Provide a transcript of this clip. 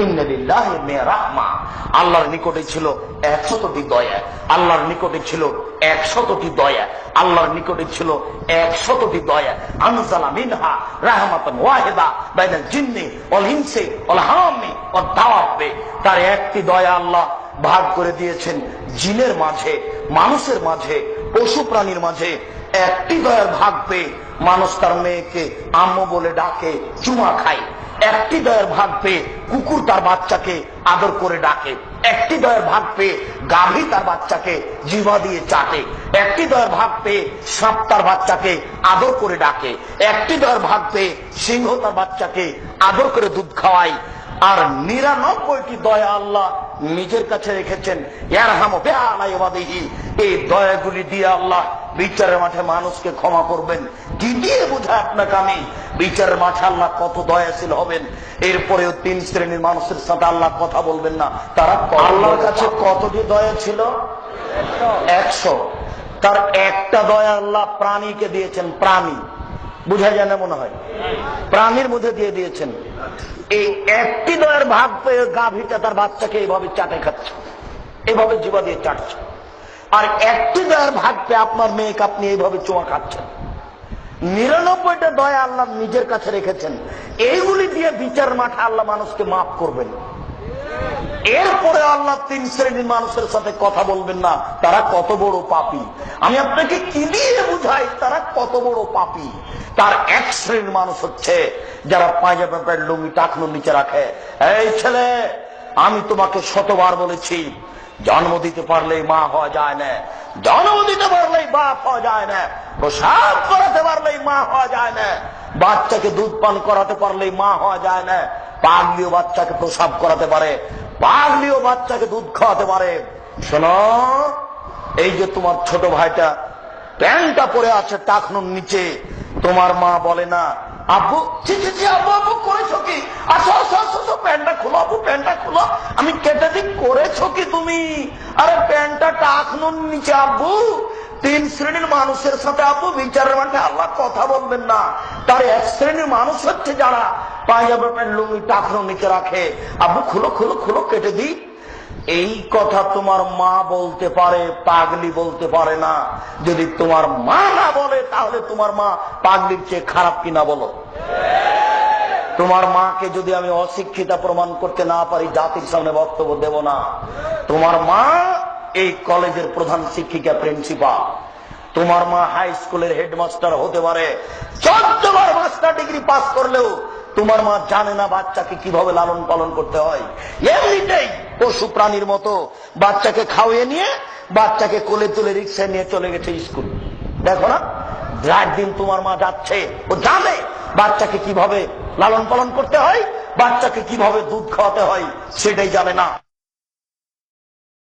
ইন্না লিল্লাহি মিয়া রাহমা, আল্লাহর নিকটে ছিল 100টি দয়া, আল্লাহর নিকটে ছিল 100টি দয়া, আল্লাহর নিকটে ছিল 100টি দয়া। আনজালা মিনহা রাহমাতান ওয়াহিদা বাইনাল জিন্নি ওয়াল ইনসি ওয়াল হাওয়ামি ওয়াদ দাওয়াবি, তার একটি দয়া আল্লাহ ভাগ করে দিয়েছেন জিনের মাঝে, মানুষের মাঝে, পশু প্রাণীর মাঝে। একটি দয়ার ভাগ পেয়ে মানুষ তার মেয়েকে আম্মু বলে ডাকে, চুমা খায়। একটি দয়ার ভাগ পেয়ে কুকুর তার বাচ্চাকে আদর করে ডাকে। একটি দয়ার ভাগ পেয়ে গাভী তার বাচ্চাকে জিহ্বা দিয়ে চাটে। একটি দয়ার ভাগ পেয়ে সাপ তার বাচ্চাকে আদর করে ডাকে। একটি দয়ার ভাগ পেয়ে সিংহ তার বাচ্চাকে আদর করে দুধ খাওয়ায়। আর 99টি দয়া আল্লাহ নিজের কাছে রেখেছেন। ইয়ারহামু বিহা আলা ইবাদিহি, এই দয়াগুলি দিয়ে আল্লাহ বিচারের মাঠে মানুষকে ক্ষমা করবেন। কি দিয়ে বোঝায় আপনাকে আমি বিচারের মাঠে আল্লাহ কত দয়াশীল হবেন? এরপরেও 3 শ্রেণীর মানুষের সাথে আল্লাহ কথা বলবেন না। তারা আল্লাহর কাছে কতটি দয়া ছিল? 100। তার একটা দয়া আল্লাহ প্রাণীকে দিয়েছেন। প্রাণী বুঝা যায় না মনে হয়? প্রাণীর মধ্যে দিয়ে দিয়েছেন। এই একটি দয়ার ভাগ পেয়ে গাভীটা তার বাচ্চাকে এইভাবে চাটে খাচ্ছে, এইভাবে জিহ্বা দিয়ে চাটছে। আর একটি দয়ার ভাগ পেয়ে আপনার মেয়েকে আপনি এইভাবে চোয়া খাচ্ছেন। 99টা দয়া আল্লাহ নিজের কাছে রেখেছেন। এইগুলি দিয়ে বিচার মাঠে আল্লাহ মানুষকে মাফ করবেন। এরপরে আল্লাহ 3 শ্রেণীর মানুষের সাথে কথা বলবেন না। তারা কত বড় পাপী, আমি আপনাকে কি দিয়ে বুঝাই তারা কত বড় পাপী। তার 1 শ্রেণীর মানুষ হচ্ছে যারা পায়জামা প্যান্ট লুঙ্গি টাকনুর নিচে রাখে। এই ছেলে, আমি তোমাকে 100বার বলেছি, জন্ম দিতে পারলেই মা হওয়া যায় না, জন্ম দিতে পারলেই বাপ হওয়া যায় না, প্রসাব করাতে পারলেই মা হওয়া যায় না, বাচ্চাকে দুধ পান করাতে পারলেই মা হওয়া যায় না। পাগলিও বাচ্চাকে প্রসাব করাতে পারে, পাগলিও বাচ্চাকে দুধ খাওয়াতে পারে। শোনো, এই যে তোমার ছোট ভাইটা প্যান্টটা পরে আছে টাকনুর নিচে, তোমার মা বলে না আব্বু আব্বু আব্বু করেছো কি? আসো আসো আসো, প্যান্টটা খুলো আব্বু, প্যান্টটা খুলো, আমি কেটে দিই। করেছো কি তুমি? আরে প্যান্টটা টাকনুর নিচে আব্বু। 3 শ্রেণীর মানুষের সাথে আব্বু বিচারের মাঠে আল্লাহ কথা বলবেন না। তার 1 শ্রেণীর মানুষ হচ্ছে যারা পায়জামা প্যান্ট লুঙ্গি টাকনুর নিচে রাখে, আব্বু খুলো খুলো খুলো, কেটে দিই। এই কথা তোমার মা বলতে পারে, পাগলি বলতে পারে না। যদি তোমার মা না বলে তাহলে তোমার মা পাগলির চেয়ে খারাপ কিনা বলো? তোমার মাকে যদি আমি অশিক্ষিতা প্রমাণ করতে না পারি, জাতির সামনে বক্তব্য দেব না। তোমার মা এই কলেজের প্রধান শিক্ষিকা, প্রিন্সিপাল। তোমার মা হাই স্কুলের হেডমাস্টার হতে পারে। 14 বার মাস্টার ডিগ্রি পাস করলেও তোমার মা জানে না বাচ্চাকে কিভাবে লালন পালন করতে হয়। এমনিতেই পশু প্রাণীর মতো বাচ্চাকে খাওয়িয়ে নিয়ে বাচ্চাকে কোলে তুলে রিক্সায় নিয়ে চলে গেছে স্কুল। দেখো না, রাত দিন তোমার মা যাচ্ছে, ও জানে বাচ্চাকে কিভাবে লালন পালন করতে হয়, বাচ্চাকে কিভাবে দুধ খাওয়াতে হয়, সেটাই জানে না।